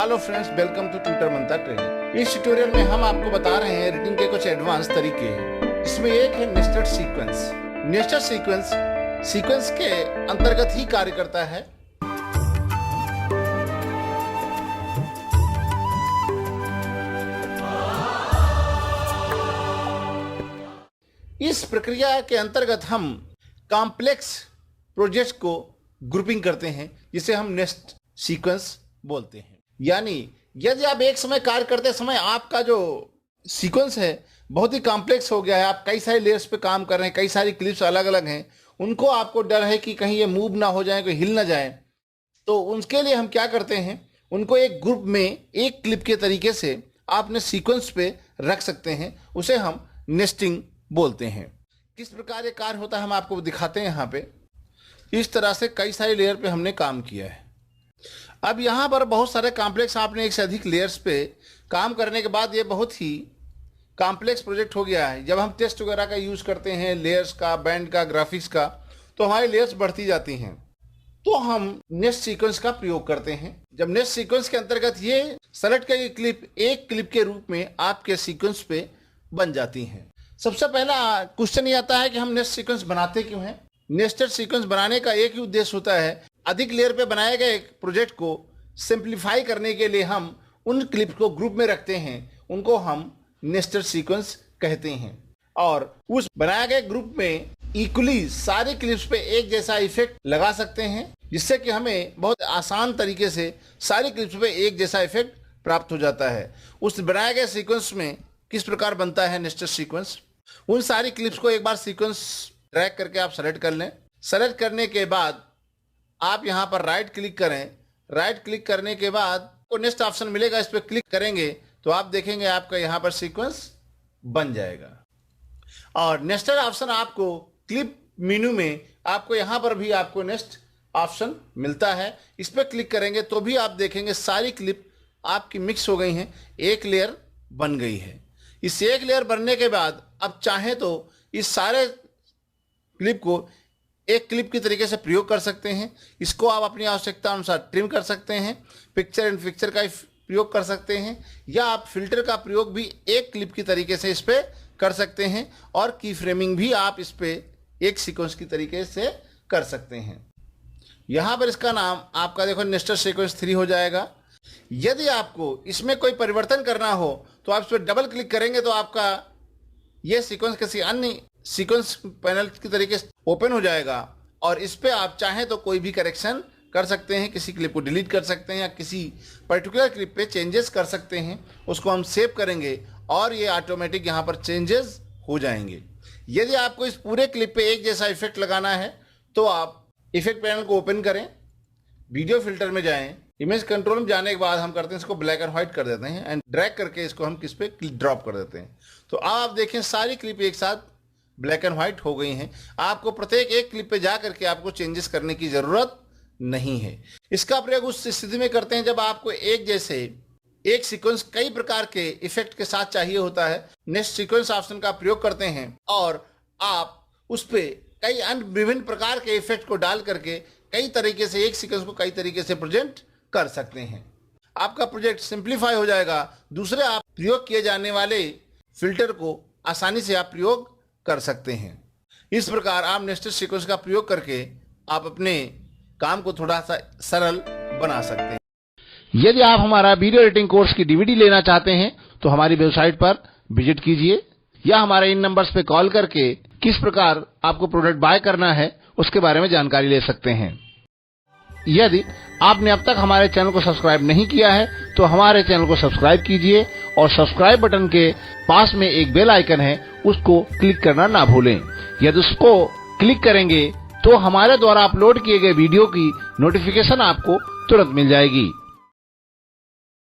Hello friends, welcome to Tutor Mantra training. इस tutorial में हम आपको बता रहे हैं रीडिंग के कुछ एडवांस तरीके। इसमें एक है नेस्टेड सीक्वेंस। नेस्टेड सीक्वेंस के अंतर्गत ही कार्य करता है। इस प्रक्रिया के अंतर्गत हम कॉम्प्लेक्स प्रोजेक्ट्स को ग्रुपिंग करते हैं, जिसे हम नेस्ट सीक्वेंस बोलते हैं। यानी यदि आप एक समय कार्य करते समय आपका जो सीक्वेंस है बहुत ही कॉम्प्लेक्स हो गया है, आप कई सारे लेयर्स पे काम कर रहे हैं, कई सारी क्लिप्स अलग अलग हैं, उनको आपको डर है कि कहीं ये मूव ना हो जाए, कोई हिल ना जाए, तो उसके लिए हम क्या करते हैं, उनको एक ग्रुप में एक क्लिप के तरीके से आपने सीक्वेंस पे रख सकते हैं। उसे हम नेस्टिंग बोलते हैं। किस प्रकार ये कार्य होता है हम आपको दिखाते हैं। यहाँ पे इस तरह से कई सारे लेयर पे हमने काम किया है। अब यहाँ पर बहुत सारे कॉम्प्लेक्स, आपने एक से अधिक लेयर्स पे काम करने के बाद ये बहुत ही कॉम्प्लेक्स प्रोजेक्ट हो गया है। जब हम टेस्ट वगैरह का यूज़ करते हैं, लेयर्स का, बैंड का, ग्राफिक्स का, तो हमारी लेयर्स बढ़ती जाती हैं, तो हम नेस्ट सीक्वेंस का प्रयोग करते हैं। जब नेस्ट सीक्वेंस के अंतर्गत ये सेलेक्ट की क्लिप एक क्लिप के रूप में आपके सीक्वेंस पे बन जाती हैं। सबसे पहला क्वेश्चन ये आता है कि हम नेस्ट सीक्वेंस बनाते क्यों हैं। नेस्टेड सीक्वेंस बनाने का एक ही उद्देश्य होता है, अधिक लेयर पे बनाए गए प्रोजेक्ट को सिंप्लीफाई करने के लिए हम उन क्लिप को ग्रुप में रखते हैं, उनको हम नेस्टेड सीक्वेंस कहते हैं। और उस बनाए गए ग्रुप में इक्वली सारे क्लिप्स पे एक जैसा इफेक्ट लगा सकते हैं, जिससे कि हमें बहुत आसान तरीके से सारी क्लिप्स पे एक जैसा इफेक्ट प्राप्त हो जाता है। उस बनाए गए सीक्वेंस में किस प्रकार बनता है नेस्टेड सीक्वेंस, उन सारी क्लिप्स को एक बार सीक्वेंस ड्रैग करके आप सेलेक्ट कर लें। सेलेक्ट करने के बाद आप यहाँ पर राइट क्लिक करें। राइट क्लिक करने के बाद को नेक्स्ट ऑप्शन मिलेगा, इस पर क्लिक करेंगे तो आप देखेंगे आपका यहाँ पर सीक्वेंस बन जाएगा। और नेक्स्टेड ऑप्शन आपको क्लिप मेनू में आपको यहाँ पर भी आपको नेक्स्ट ऑप्शन मिलता है। इस पर क्लिक करेंगे तो भी आप देखेंगे सारी क्लिप आपकी मिक्स हो गई हैं, एक लेयर बन गई है। इस एक लेयर बनने के बाद अब चाहें तो इस सारे क्लिप को एक क्लिप की तरीके से प्रयोग कर सकते हैं। इसको आप अपनी आवश्यकता अनुसार ट्रिम कर सकते हैं, पिक्चर इन पिक्चर का प्रयोग कर सकते हैं, या आप फिल्टर का प्रयोग भी एक क्लिप की तरीके से इस पे कर सकते हैं, और की फ्रेमिंग भी आप इस पे एक सीक्वेंस की तरीके से कर सकते हैं। यहाँ पर इसका नाम आपका देखो नेस्टेड सीक्वेंस 3 हो जाएगा। यदि आपको इसमें कोई परिवर्तन करना हो तो आप इस पर डबल क्लिक करेंगे तो आपका ये सीक्वेंस किसी अन्य सीक्वेंस पैनल की तरीके से ओपन हो जाएगा, और इस पे आप चाहें तो कोई भी करेक्शन कर सकते हैं, किसी क्लिप को डिलीट कर सकते हैं, या किसी पर्टिकुलर क्लिप पे चेंजेस कर सकते हैं। उसको हम सेव करेंगे और ये ऑटोमेटिक यहाँ पर चेंजेस हो जाएंगे। यदि आपको इस पूरे क्लिप पे एक जैसा इफेक्ट लगाना है तो आप इफेक्ट पैनल को ओपन करें, वीडियो फिल्टर में जाएं, इमेज कंट्रोल में जाने के बाद हम करते हैं इसको ब्लैक एंड व्हाइट कर देते हैं, एंड ड्रैग करके इसको हम किस पे ड्रॉप कर देते हैं। तो अब आप देखें सारी क्लिप एक साथ ब्लैक एंड व्हाइट हो गई हैं। आपको प्रत्येक एक क्लिप पे जा करके आपको चेंजेस करने की जरूरत नहीं है। इसका प्रयोग उस स्थिति में करते हैं जब आपको एक जैसे एक सीक्वेंस कई प्रकार के इफेक्ट के साथ चाहिए होता है। नेक्स्ट सीक्वेंस ऑप्शन का प्रयोग करते हैं और आप उस पे कई अन्य विभिन्न प्रकार के इफेक्ट को डाल करके कई तरीके से एक सीक्वेंस को कई तरीके से प्रेजेंट कर सकते हैं। आपका प्रोजेक्ट सिंप्लीफाई हो जाएगा। दूसरे आप प्रयोग किए जाने वाले फिल्टर को आसानी से आप प्रयोग कर सकते हैं। इस प्रकार आप नेस्टेड सीक्वेंस का प्रयोग करके आप अपने काम को थोड़ा सा सरल बना सकते हैं। यदि आप हमारा वीडियो एडिटिंग कोर्स की डीवीडी लेना चाहते हैं तो हमारी वेबसाइट पर विजिट कीजिए, या हमारे इन नंबर्स पे कॉल करके किस प्रकार आपको प्रोडक्ट बाय करना है उसके बारे में जानकारी ले सकते हैं। यदि आपने अब तक हमारे चैनल को सब्सक्राइब नहीं किया है तो हमारे चैनल को सब्सक्राइब कीजिए, और सब्सक्राइब बटन के पास में एक बेल आइकन है, उसको क्लिक करना ना भूलें। यदि उसको क्लिक करेंगे तो हमारे द्वारा अपलोड किए गए वीडियो की नोटिफिकेशन आपको तुरंत मिल जाएगी।